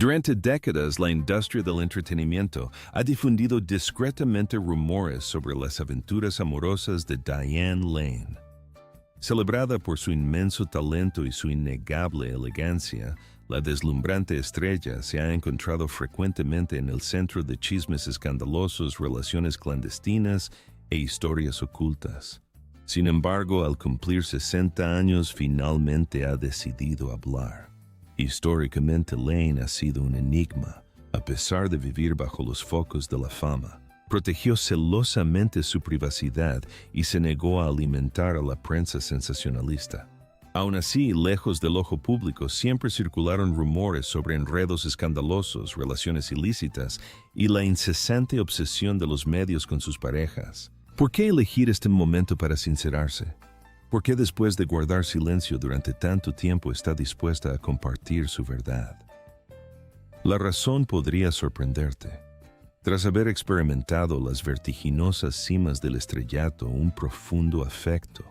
Durante décadas, la industria del entretenimiento ha difundido discretamente rumores sobre las aventuras amorosas de Diane Lane. Celebrada por su inmenso talento y su innegable elegancia, la deslumbrante estrella se ha encontrado frecuentemente en el centro de chismes escandalosos, relaciones clandestinas e historias ocultas. Sin embargo, al cumplir 60 años, finalmente ha decidido hablar. Históricamente, Lane ha sido un enigma, a pesar de vivir bajo los focos de la fama. Protegió celosamente su privacidad y se negó a alimentar a la prensa sensacionalista. Aún así, lejos del ojo público, siempre circularon rumores sobre enredos escandalosos, relaciones ilícitas y la incesante obsesión de los medios con sus parejas. ¿Por qué elegir este momento para sincerarse? ¿Por qué después de guardar silencio durante tanto tiempo está dispuesta a compartir su verdad? La razón podría sorprenderte. Tras haber experimentado las vertiginosas cimas del estrellato, un profundo afecto,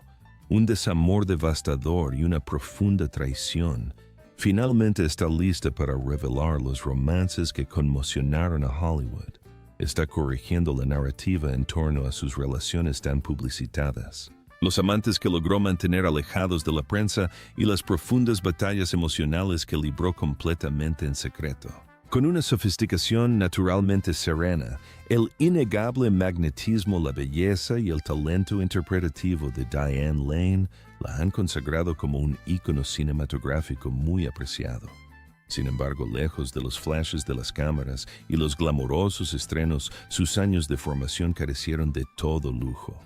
un desamor devastador y una profunda traición, finalmente está lista para revelar los romances que conmocionaron a Hollywood. Está corrigiendo la narrativa en torno a sus relaciones tan publicitadas, los amantes que logró mantener alejados de la prensa y las profundas batallas emocionales que libró completamente en secreto. Con una sofisticación naturalmente serena, el innegable magnetismo, la belleza y el talento interpretativo de Diane Lane la han consagrado como un ícono cinematográfico muy apreciado. Sin embargo, lejos de los flashes de las cámaras y los glamorosos estrenos, sus años de formación carecieron de todo lujo.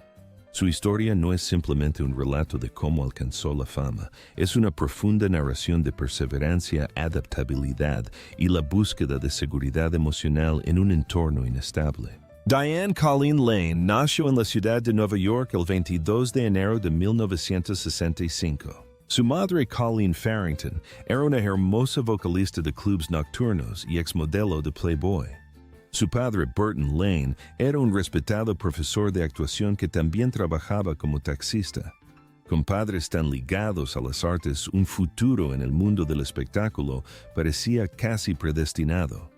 Su historia no es simplemente un relato de cómo alcanzó la fama, es una profunda narración de perseverancia, adaptabilidad y la búsqueda de seguridad emocional en un entorno inestable. Diane Colleen Lane nació en la ciudad de Nueva York el 22 de enero de 1965. Su madre, Colleen Farrington, era una hermosa vocalista de clubs nocturnos y exmodelo de Playboy. Su padre, Burton Lane, era un respetado profesor de actuación que también trabajaba como taxista. Con padres tan ligados a las artes, un futuro en el mundo del espectáculo parecía casi predestinado.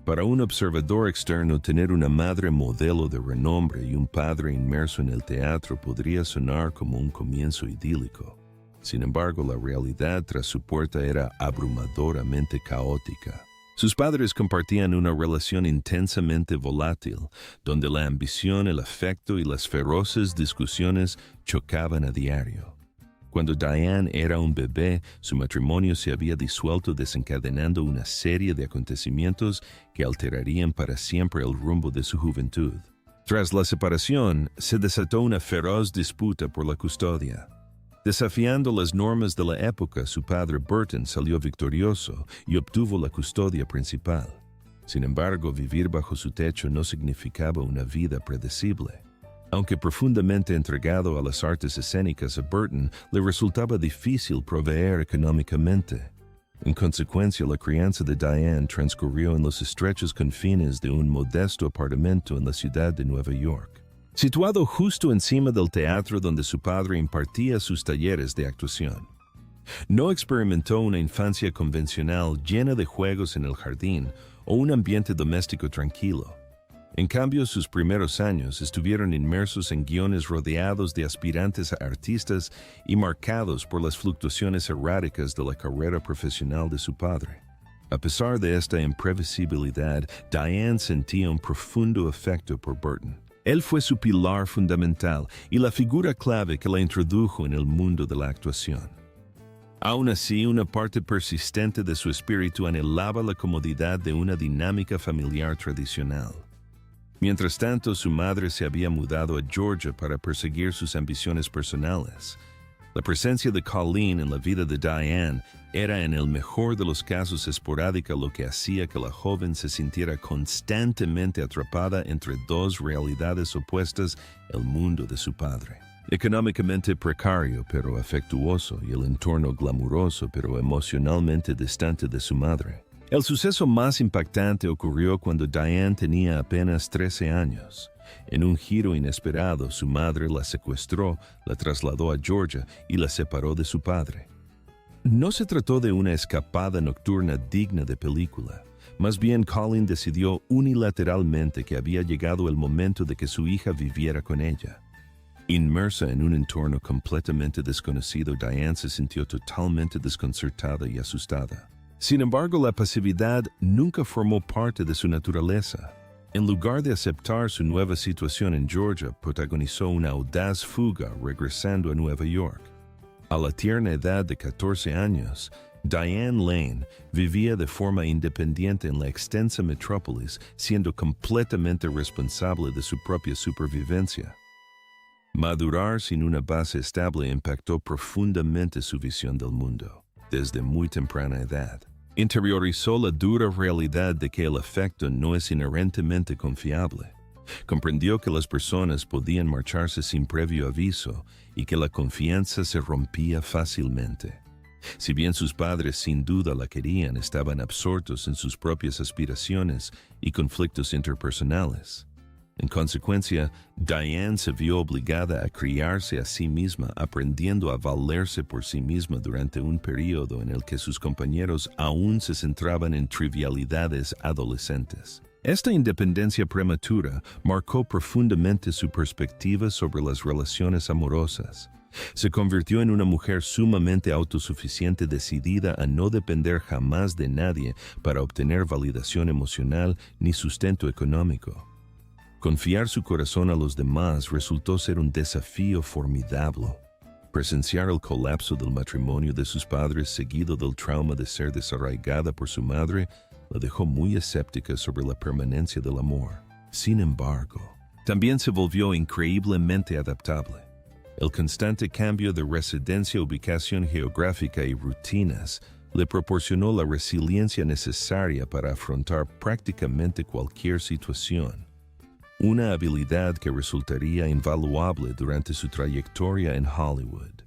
Para un observador externo, tener una madre modelo de renombre y un padre inmerso en el teatro podría sonar como un comienzo idílico. Sin embargo, la realidad tras su puerta era abrumadoramente caótica. Sus padres compartían una relación intensamente volátil, donde la ambición, el afecto y las feroces discusiones chocaban a diario. Cuando Diane era un bebé, su matrimonio se había disuelto, desencadenando una serie de acontecimientos que alterarían para siempre el rumbo de su juventud. Tras la separación, se desató una feroz disputa por la custodia. Desafiando las normas de la época, su padre Burton salió victorioso y obtuvo la custodia principal. Sin embargo, vivir bajo su techo no significaba una vida predecible. Aunque profundamente entregado a las artes escénicas, a Burton le resultaba difícil proveer económicamente. En consecuencia, la crianza de Diane transcurrió en los estrechos confines de un modesto apartamento en la ciudad de Nueva York, situado justo encima del teatro donde su padre impartía sus talleres de actuación. No experimentó una infancia convencional llena de juegos en el jardín o un ambiente doméstico tranquilo. En cambio, sus primeros años estuvieron inmersos en guiones rodeados de aspirantes a artistas y marcados por las fluctuaciones erráticas de la carrera profesional de su padre. A pesar de esta imprevisibilidad, Diane sentía un profundo afecto por Burton. Él fue su pilar fundamental y la figura clave que la introdujo en el mundo de la actuación. Aún así, una parte persistente de su espíritu anhelaba la comodidad de una dinámica familiar tradicional. Mientras tanto, su madre se había mudado a Georgia para perseguir sus ambiciones personales. La presencia de Colleen en la vida de Diane era en el mejor de los casos esporádica, lo que hacía que la joven se sintiera constantemente atrapada entre dos realidades opuestas, el mundo de su padre, económicamente precario pero afectuoso, y el entorno glamuroso pero emocionalmente distante de su madre. El suceso más impactante ocurrió cuando Diane tenía apenas 13 años. En un giro inesperado, su madre la secuestró, la trasladó a Georgia y la separó de su padre. No se trató de una escapada nocturna digna de película. Más bien, Colin decidió unilateralmente que había llegado el momento de que su hija viviera con ella. Inmersa en un entorno completamente desconocido, Diane se sintió totalmente desconcertada y asustada. Sin embargo, la pasividad nunca formó parte de su naturaleza. En lugar de aceptar su nueva situación en Georgia, protagonizó una audaz fuga regresando a Nueva York. A la tierna edad de 14 años, Diane Lane vivía de forma independiente en la extensa metrópolis, siendo completamente responsable de su propia supervivencia. Madurar sin una base estable impactó profundamente su visión del mundo. Desde muy temprana edad, interiorizó la dura realidad de que el afecto no es inherentemente confiable. Comprendió que las personas podían marcharse sin previo aviso y que la confianza se rompía fácilmente. Si bien sus padres sin duda la querían, estaban absortos en sus propias aspiraciones y conflictos interpersonales. En consecuencia, Diane se vio obligada a criarse a sí misma, aprendiendo a valerse por sí misma durante un periodo en el que sus compañeros aún se centraban en trivialidades adolescentes. Esta independencia prematura marcó profundamente su perspectiva sobre las relaciones amorosas. Se convirtió en una mujer sumamente autosuficiente, decidida a no depender jamás de nadie para obtener validación emocional ni sustento económico. Confiar su corazón a los demás resultó ser un desafío formidable. Presenciar el colapso del matrimonio de sus padres, seguido del trauma de ser desarraigada por su madre, la dejó muy escéptica sobre la permanencia del amor. Sin embargo, también se volvió increíblemente adaptable. El constante cambio de residencia, ubicación geográfica y rutinas le proporcionó la resiliencia necesaria para afrontar prácticamente cualquier situación. Una habilidad que resultaría invaluable durante su trayectoria en Hollywood.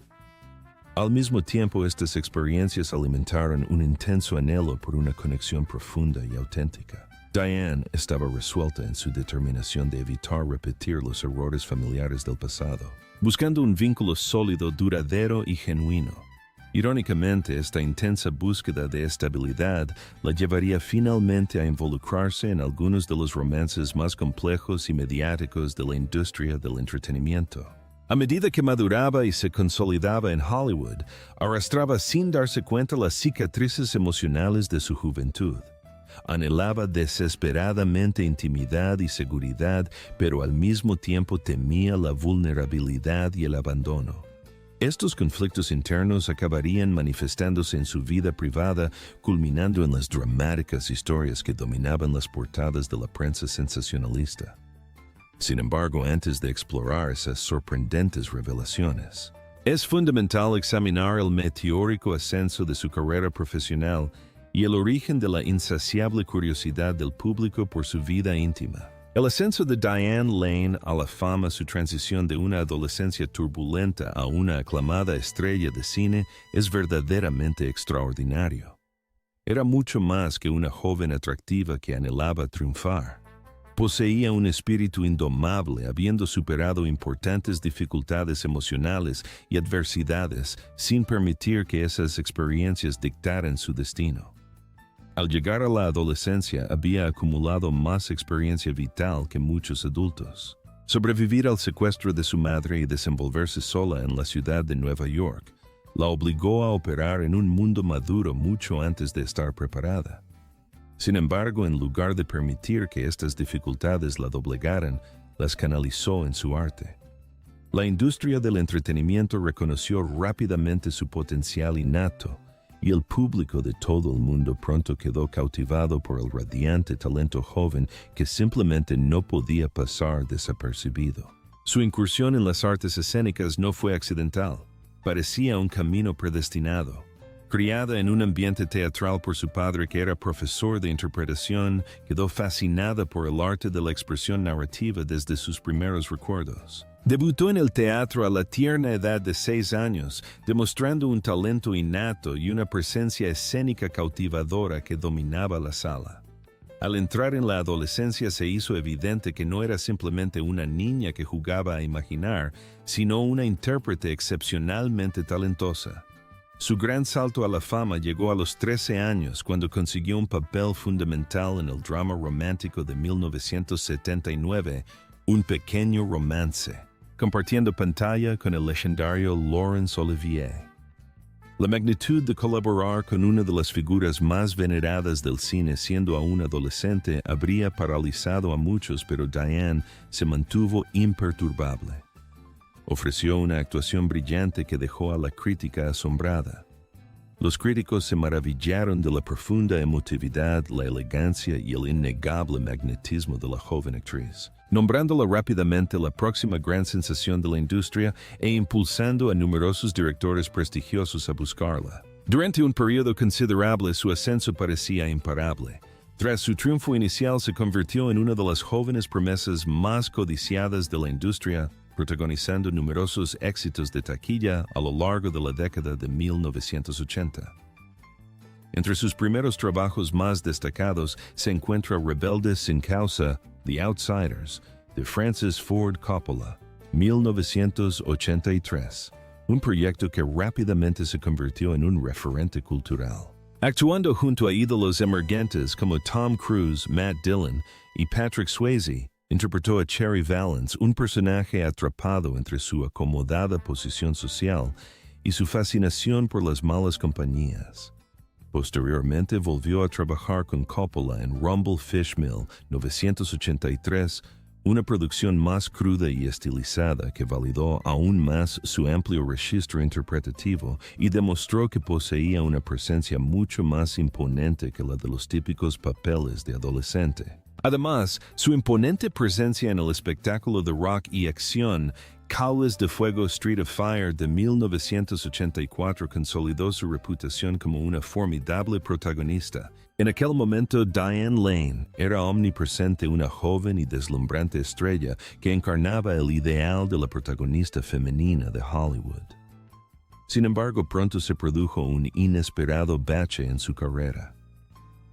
Al mismo tiempo, estas experiencias alimentaron un intenso anhelo por una conexión profunda y auténtica. Diane estaba resuelta en su determinación de evitar repetir los errores familiares del pasado, buscando un vínculo sólido, duradero y genuino. Irónicamente, esta intensa búsqueda de estabilidad la llevaría finalmente a involucrarse en algunos de los romances más complejos y mediáticos de la industria del entretenimiento. A medida que maduraba y se consolidaba en Hollywood, arrastraba sin darse cuenta las cicatrices emocionales de su juventud. Anhelaba desesperadamente intimidad y seguridad, pero al mismo tiempo temía la vulnerabilidad y el abandono. Estos conflictos internos acabarían manifestándose en su vida privada, culminando en las dramáticas historias que dominaban las portadas de la prensa sensacionalista. Sin embargo, antes de explorar esas sorprendentes revelaciones, es fundamental examinar el meteórico ascenso de su carrera profesional y el origen de la insaciable curiosidad del público por su vida íntima. El ascenso de Diane Lane a la fama, su transición de una adolescencia turbulenta a una aclamada estrella de cine, es verdaderamente extraordinario. Era mucho más que una joven atractiva que anhelaba triunfar. Poseía un espíritu indomable, habiendo superado importantes dificultades emocionales y adversidades sin permitir que esas experiencias dictaran su destino. Al llegar a la adolescencia, había acumulado más experiencia vital que muchos adultos. Sobrevivir al secuestro de su madre y desenvolverse sola en la ciudad de Nueva York la obligó a operar en un mundo maduro mucho antes de estar preparada. Sin embargo, en lugar de permitir que estas dificultades la doblegaran, las canalizó en su arte. La industria del entretenimiento reconoció rápidamente su potencial innato, y el público de todo el mundo pronto quedó cautivado por el radiante talento joven que simplemente no podía pasar desapercibido. Su incursión en las artes escénicas no fue accidental. Parecía un camino predestinado. Criada en un ambiente teatral por su padre, que era profesor de interpretación, quedó fascinada por el arte de la expresión narrativa desde sus primeros recuerdos. Debutó en el teatro a la tierna edad de 6 años, demostrando un talento innato y una presencia escénica cautivadora que dominaba la sala. Al entrar en la adolescencia se hizo evidente que no era simplemente una niña que jugaba a imaginar, sino una intérprete excepcionalmente talentosa. Su gran salto a la fama llegó a los 13 años cuando consiguió un papel fundamental en el drama romántico de 1979, Un pequeño romance, compartiendo pantalla con el legendario Laurence Olivier. La magnitud de colaborar con una de las figuras más veneradas del cine siendo aún adolescente habría paralizado a muchos, pero Diane se mantuvo imperturbable. Ofreció una actuación brillante que dejó a la crítica asombrada. Los críticos se maravillaron de la profunda emotividad, la elegancia y el innegable magnetismo de la joven actriz, nombrándola rápidamente la próxima gran sensación de la industria e impulsando a numerosos directores prestigiosos a buscarla. Durante un periodo considerable, su ascenso parecía imparable. Tras su triunfo inicial, se convirtió en una de las jóvenes promesas más codiciadas de la industria, protagonizando numerosos éxitos de taquilla a lo largo de la década de 1980. Entre sus primeros trabajos más destacados se encuentra Rebelde sin causa, The Outsiders, de Francis Ford Coppola, 1983, un proyecto que rápidamente se convirtió en un referente cultural. Actuando junto a ídolos emergentes como Tom Cruise, Matt Dillon y Patrick Swayze, interpretó a Cherry Valance, un personaje atrapado entre su acomodada posición social y su fascinación por las malas compañías. Posteriormente volvió a trabajar con Coppola en Rumble Fish Mill 1983, una producción más cruda y estilizada que validó aún más su amplio registro interpretativo y demostró que poseía una presencia mucho más imponente que la de los típicos papeles de adolescente. Además, su imponente presencia en el espectáculo de rock y acción Cables de Fuego Street of Fire de 1984 consolidó su reputación como una formidable protagonista. En aquel momento, Diane Lane era omnipresente, una joven y deslumbrante estrella que encarnaba el ideal de la protagonista femenina de Hollywood. Sin embargo, pronto se produjo un inesperado bache en su carrera.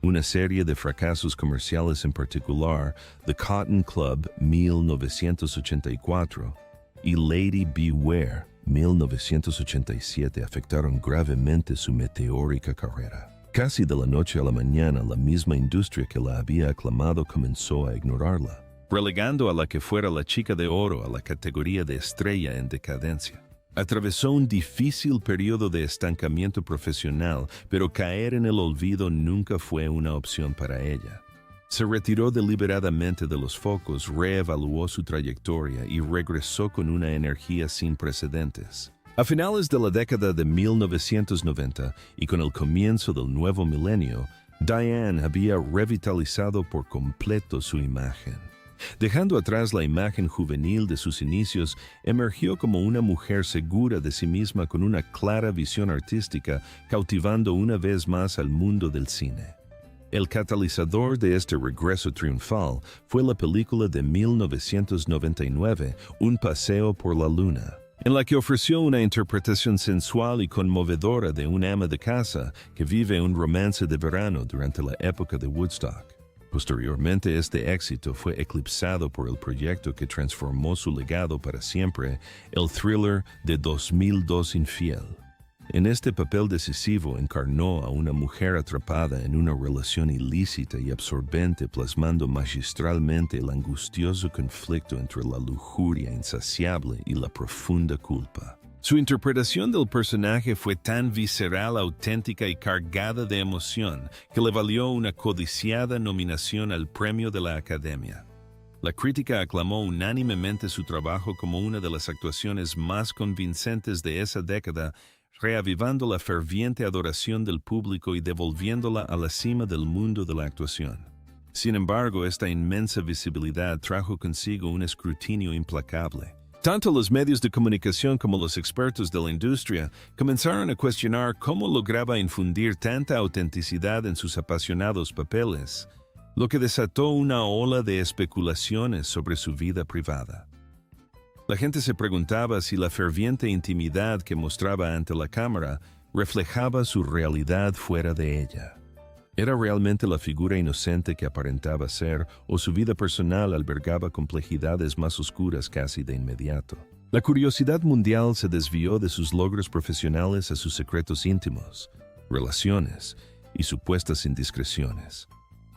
Una serie de fracasos comerciales, en particular The Cotton Club 1984 y Lady Beware 1987, afectaron gravemente su meteórica carrera. Casi de la noche a la mañana, la misma industria que la había aclamado comenzó a ignorarla, relegando a la que fuera la chica de oro a la categoría de estrella en decadencia. Atravesó un difícil periodo de estancamiento profesional, pero caer en el olvido nunca fue una opción para ella. Se retiró deliberadamente de los focos, reevaluó su trayectoria y regresó con una energía sin precedentes. A finales de la década de 1990 y con el comienzo del nuevo milenio, Diane había revitalizado por completo su imagen. Dejando atrás la imagen juvenil de sus inicios, emergió como una mujer segura de sí misma con una clara visión artística, cautivando una vez más al mundo del cine. El catalizador de este regreso triunfal fue la película de 1999, Un paseo por la luna, en la que ofreció una interpretación sensual y conmovedora de una ama de casa que vive un romance de verano durante la época de Woodstock. Posteriormente, este éxito fue eclipsado por el proyecto que transformó su legado para siempre, el thriller de 2002 Infiel. En este papel decisivo encarnó a una mujer atrapada en una relación ilícita y absorbente, plasmando magistralmente el angustioso conflicto entre la lujuria insaciable y la profunda culpa. Su interpretación del personaje fue tan visceral, auténtica y cargada de emoción que le valió una codiciada nominación al Premio de la Academia. La crítica aclamó unánimemente su trabajo como una de las actuaciones más convincentes de esa década, reavivando la ferviente adoración del público y devolviéndola a la cima del mundo de la actuación. Sin embargo, esta inmensa visibilidad trajo consigo un escrutinio implacable. Tanto los medios de comunicación como los expertos de la industria comenzaron a cuestionar cómo lograba infundir tanta autenticidad en sus apasionados papeles, lo que desató una ola de especulaciones sobre su vida privada. La gente se preguntaba si la ferviente intimidad que mostraba ante la cámara reflejaba su realidad fuera de ella. ¿Era realmente la figura inocente que aparentaba ser, o su vida personal albergaba complejidades más oscuras casi de inmediato? La curiosidad mundial se desvió de sus logros profesionales a sus secretos íntimos, relaciones y supuestas indiscreciones.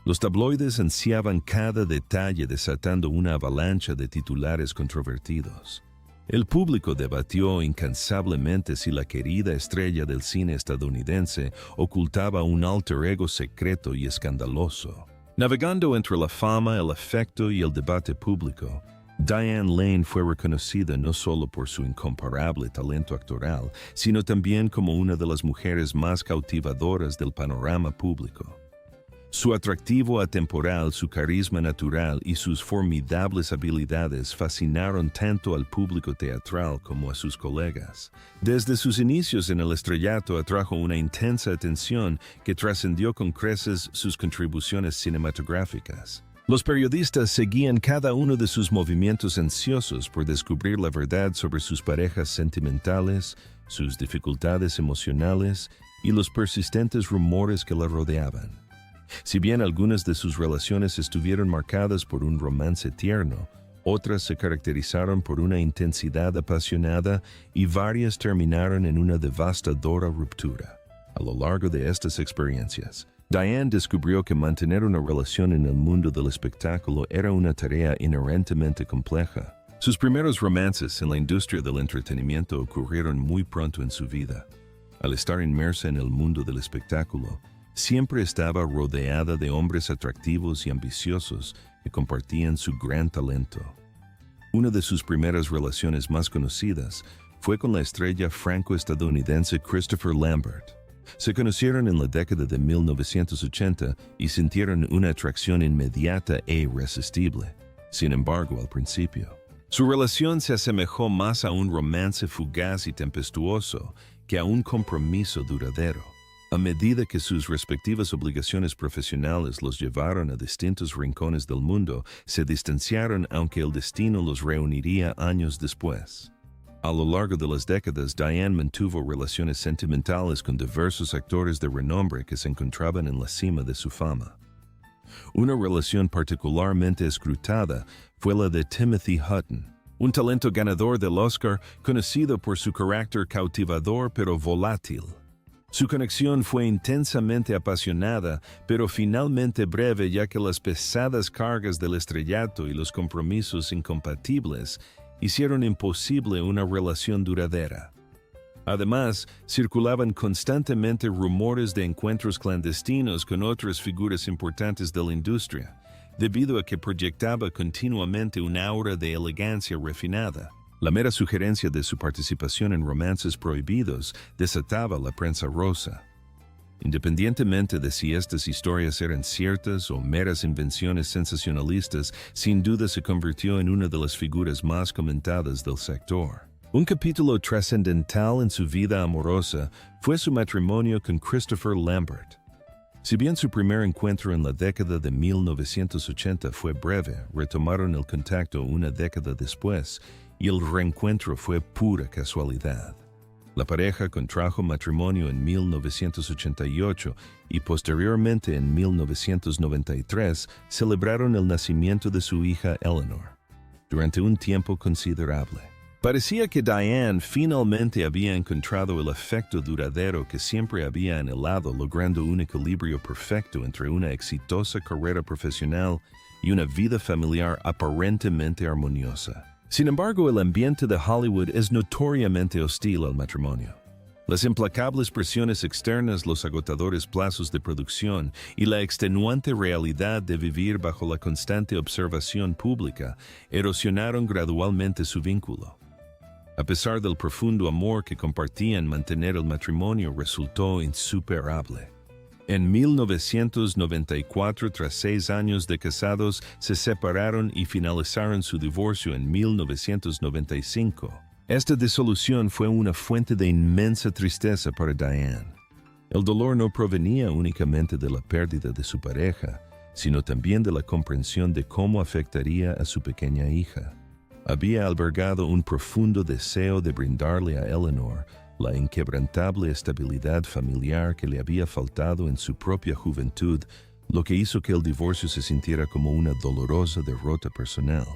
Los tabloides ansiaban cada detalle desatando una avalancha de titulares controvertidos. El público debatió incansablemente si la querida estrella del cine estadounidense ocultaba un alter ego secreto y escandaloso. Navegando entre la fama, el afecto y el debate público, Diane Lane fue reconocida no solo por su incomparable talento actoral, sino también como una de las mujeres más cautivadoras del panorama público. Su atractivo atemporal, su carisma natural y sus formidables habilidades fascinaron tanto al público teatral como a sus colegas. Desde sus inicios en el estrellato atrajo una intensa atención que trascendió con creces sus contribuciones cinematográficas. Los periodistas seguían cada uno de sus movimientos ansiosos por descubrir la verdad sobre sus parejas sentimentales, sus dificultades emocionales y los persistentes rumores que la rodeaban. Si bien algunas de sus relaciones estuvieron marcadas por un romance tierno, otras se caracterizaron por una intensidad apasionada y varias terminaron en una devastadora ruptura. A lo largo de estas experiencias, Diane descubrió que mantener una relación en el mundo del espectáculo era una tarea inherentemente compleja. Sus primeros romances en la industria del entretenimiento ocurrieron muy pronto en su vida. Al estar inmersa en el mundo del espectáculo, siempre estaba rodeada de hombres atractivos y ambiciosos que compartían su gran talento. Una de sus primeras relaciones más conocidas fue con la estrella franco-estadounidense Christopher Lambert. Se conocieron en la década de 1980 y sintieron una atracción inmediata e irresistible. Sin embargo, al principio, su relación se asemejó más a un romance fugaz y tempestuoso que a un compromiso duradero. A medida que sus respectivas obligaciones profesionales los llevaron a distintos rincones del mundo, se distanciaron aunque el destino los reuniría años después. A lo largo de las décadas, Diane mantuvo relaciones sentimentales con diversos actores de renombre que se encontraban en la cima de su fama. Una relación particularmente escrutada fue la de Timothy Hutton, un talento ganador del Oscar conocido por su carácter cautivador pero volátil. Su conexión fue intensamente apasionada, pero finalmente breve ya que las pesadas cargas del estrellato y los compromisos incompatibles hicieron imposible una relación duradera. Además, circulaban constantemente rumores de encuentros clandestinos con otras figuras importantes de la industria, debido a que proyectaba continuamente un aura de elegancia refinada. La mera sugerencia de su participación en romances prohibidos desataba la prensa rosa. Independientemente de si estas historias eran ciertas o meras invenciones sensacionalistas, sin duda se convirtió en una de las figuras más comentadas del sector. Un capítulo trascendental en su vida amorosa fue su matrimonio con Christopher Lambert. Si bien su primer encuentro en la década de 1980 fue breve, retomaron el contacto una década después, y el reencuentro fue pura casualidad. La pareja contrajo matrimonio en 1988 y posteriormente en 1993 celebraron el nacimiento de su hija Eleanor. Durante un tiempo considerable, parecía que Diane finalmente había encontrado el afecto duradero que siempre había anhelado, logrando un equilibrio perfecto entre una exitosa carrera profesional y una vida familiar aparentemente armoniosa. Sin embargo, el ambiente de Hollywood es notoriamente hostil al matrimonio. Las implacables presiones externas, los agotadores plazos de producción y la extenuante realidad de vivir bajo la constante observación pública erosionaron gradualmente su vínculo. A pesar del profundo amor que compartían, mantener el matrimonio resultó insuperable. En 1994, tras 6 años de casados, se separaron y finalizaron su divorcio en 1995. Esta disolución fue una fuente de inmensa tristeza para Diane. El dolor no provenía únicamente de la pérdida de su pareja, sino también de la comprensión de cómo afectaría a su pequeña hija. Había albergado un profundo deseo de brindarle a Eleanor la inquebrantable estabilidad familiar que le había faltado en su propia juventud, lo que hizo que el divorcio se sintiera como una dolorosa derrota personal.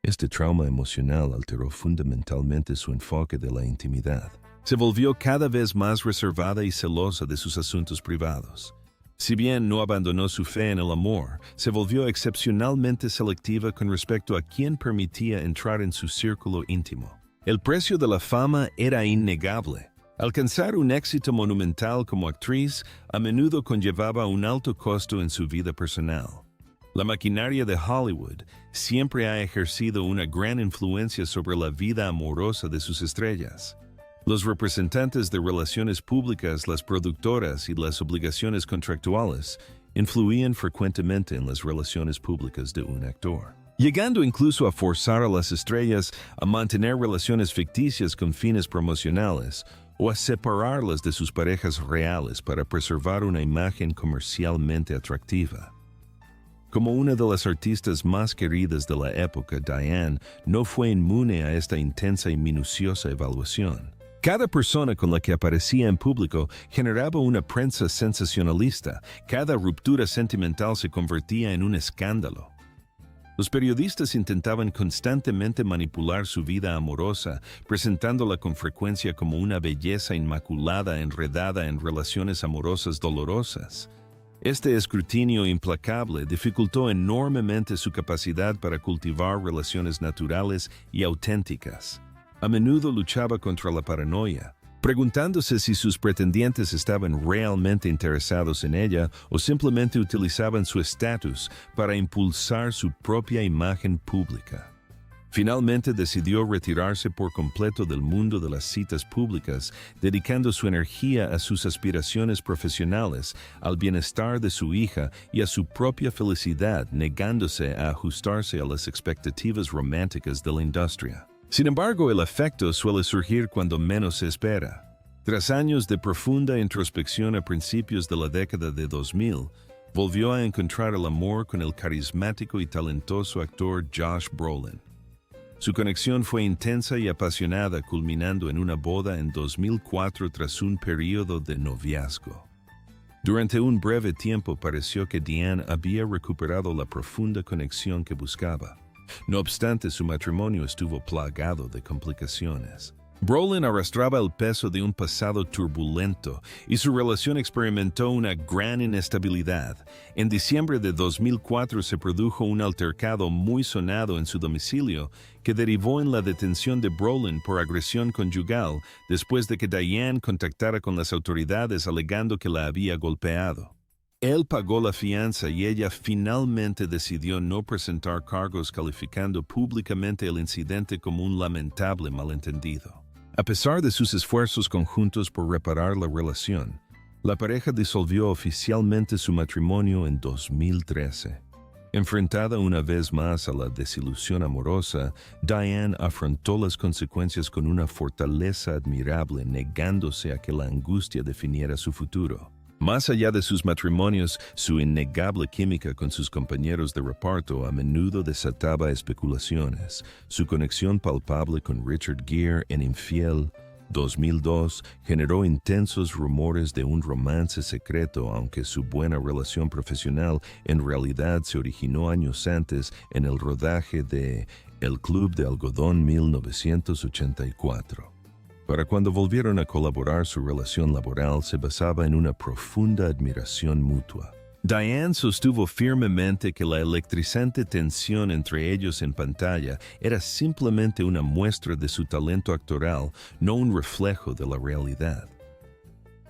Este trauma emocional alteró fundamentalmente su enfoque de la intimidad. Se volvió cada vez más reservada y celosa de sus asuntos privados. Si bien no abandonó su fe en el amor, se volvió excepcionalmente selectiva con respecto a quién permitía entrar en su círculo íntimo. El precio de la fama era innegable. Alcanzar un éxito monumental como actriz a menudo conllevaba un alto costo en su vida personal. La maquinaria de Hollywood siempre ha ejercido una gran influencia sobre la vida amorosa de sus estrellas. Los representantes de relaciones públicas, las productoras y las obligaciones contractuales influían frecuentemente en las relaciones públicas de un actor, llegando incluso a forzar a las estrellas a mantener relaciones ficticias con fines promocionales o a separarlas de sus parejas reales para preservar una imagen comercialmente atractiva. Como una de las artistas más queridas de la época, Diane no fue inmune a esta intensa y minuciosa evaluación. Cada persona con la que aparecía en público generaba una prensa sensacionalista. Cada ruptura sentimental se convertía en un escándalo. Los periodistas intentaban constantemente manipular su vida amorosa, presentándola con frecuencia como una belleza inmaculada enredada en relaciones amorosas dolorosas. Este escrutinio implacable dificultó enormemente su capacidad para cultivar relaciones naturales y auténticas. A menudo luchaba contra la paranoia, preguntándose si sus pretendientes estaban realmente interesados en ella o simplemente utilizaban su estatus para impulsar su propia imagen pública. Finalmente decidió retirarse por completo del mundo de las citas públicas, dedicando su energía a sus aspiraciones profesionales, al bienestar de su hija y a su propia felicidad, negándose a ajustarse a las expectativas románticas de la industria. Sin embargo, el efecto suele surgir cuando menos se espera. Tras años de profunda introspección a principios de la década de 2000, volvió a encontrar el amor con el carismático y talentoso actor Josh Brolin. Su conexión fue intensa y apasionada, culminando en una boda en 2004 tras un período de noviazgo. Durante un breve tiempo pareció que Diane había recuperado la profunda conexión que buscaba. No obstante, su matrimonio estuvo plagado de complicaciones. Brolin arrastraba el peso de un pasado turbulento y su relación experimentó una gran inestabilidad. En diciembre de 2004 se produjo un altercado muy sonado en su domicilio que derivó en la detención de Brolin por agresión conyugal después de que Diane contactara con las autoridades alegando que la había golpeado. Él pagó la fianza y ella finalmente decidió no presentar cargos, calificando públicamente el incidente como un lamentable malentendido. A pesar de sus esfuerzos conjuntos por reparar la relación, la pareja disolvió oficialmente su matrimonio en 2013. Enfrentada una vez más a la desilusión amorosa, Diane afrontó las consecuencias con una fortaleza admirable, negándose a que la angustia definiera su futuro. Más allá de sus matrimonios, su innegable química con sus compañeros de reparto a menudo desataba especulaciones. Su conexión palpable con Richard Gere en Infiel 2002 generó intensos rumores de un romance secreto, aunque su buena relación profesional en realidad se originó años antes en el rodaje de El Club de Algodón 1984. Para cuando volvieron a colaborar, su relación laboral se basaba en una profunda admiración mutua. Diane sostuvo firmemente que la electrizante tensión entre ellos en pantalla era simplemente una muestra de su talento actoral, no un reflejo de la realidad.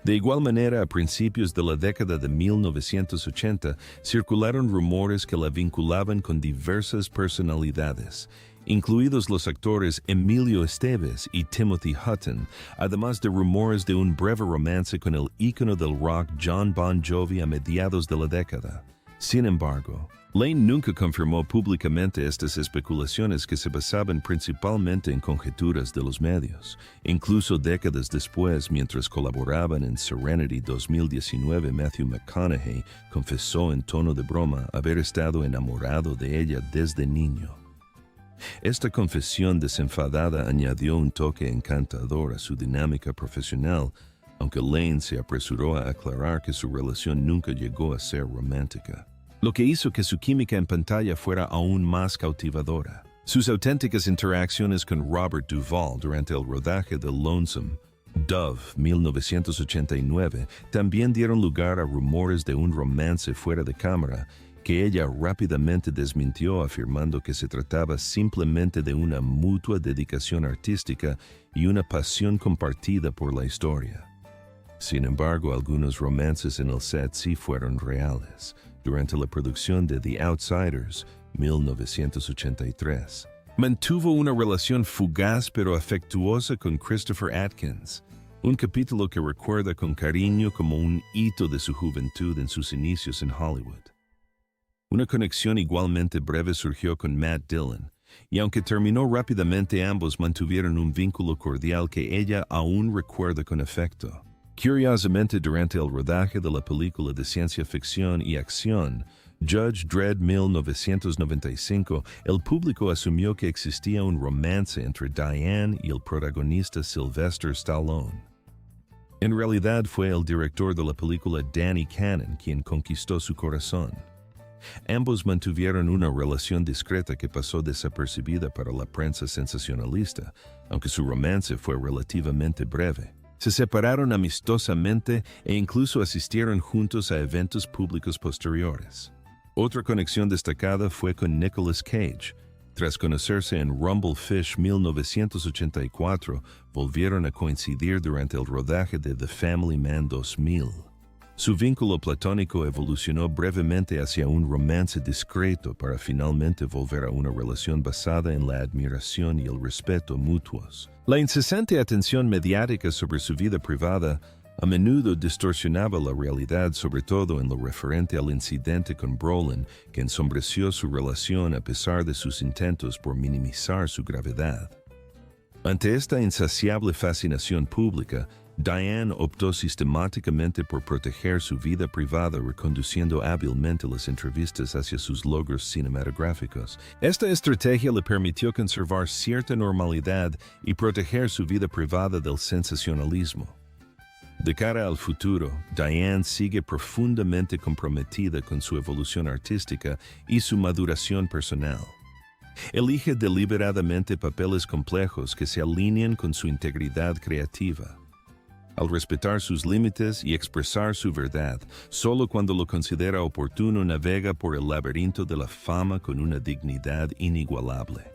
De igual manera, a principios de la década de 1980, circularon rumores que la vinculaban con diversas personalidades, incluidos los actores Emilio Estevez y Timothy Hutton, además de rumores de un breve romance con el ícono del rock John Bon Jovi a mediados de la década. Sin embargo, Lane nunca confirmó públicamente estas especulaciones, que se basaban principalmente en conjeturas de los medios. Incluso décadas después, mientras colaboraban en Serenity 2019, Matthew McConaughey confesó en tono de broma haber estado enamorado de ella desde niño. Esta confesión desenfadada añadió un toque encantador a su dinámica profesional, aunque Lane se apresuró a aclarar que su relación nunca llegó a ser romántica, lo que hizo que su química en pantalla fuera aún más cautivadora. Sus auténticas interacciones con Robert Duvall durante el rodaje de Lonesome Dove 1989 también dieron lugar a rumores de un romance fuera de cámara que ella rápidamente desmintió afirmando que se trataba simplemente de una mutua dedicación artística y una pasión compartida por la historia. Sin embargo, algunos romances en el set sí fueron reales durante la producción de The Outsiders 1983. Mantuvo una relación fugaz pero afectuosa con Christopher Atkins, un capítulo que recuerda con cariño como un hito de su juventud en sus inicios en Hollywood. Una conexión igualmente breve surgió con Matt Dillon, y aunque terminó rápidamente, ambos mantuvieron un vínculo cordial que ella aún recuerda con afecto. Curiosamente, durante el rodaje de la película de ciencia ficción y acción, Judge Dredd 1995, el público asumió que existía un romance entre Diane y el protagonista Sylvester Stallone. En realidad fue el director de la película Danny Cannon quien conquistó su corazón. Ambos mantuvieron una relación discreta que pasó desapercibida para la prensa sensacionalista, aunque su romance fue relativamente breve. Se separaron amistosamente e incluso asistieron juntos a eventos públicos posteriores. Otra conexión destacada fue con Nicolas Cage. Tras conocerse en Rumblefish 1984, volvieron a coincidir durante el rodaje de The Family Man 2000. Su vínculo platónico evolucionó brevemente hacia un romance discreto para finalmente volver a una relación basada en la admiración y el respeto mutuos. La incesante atención mediática sobre su vida privada a menudo distorsionaba la realidad, sobre todo en lo referente al incidente con Brolin, que ensombreció su relación a pesar de sus intentos por minimizar su gravedad. Ante esta insaciable fascinación pública, Diane optó sistemáticamente por proteger su vida privada, reconduciendo hábilmente las entrevistas hacia sus logros cinematográficos. Esta estrategia le permitió conservar cierta normalidad y proteger su vida privada del sensacionalismo. De cara al futuro, Diane sigue profundamente comprometida con su evolución artística y su maduración personal. Elige deliberadamente papeles complejos que se alinean con su integridad creativa. Al respetar sus límites y expresar su verdad, solo cuando lo considera oportuno navega por el laberinto de la fama con una dignidad inigualable.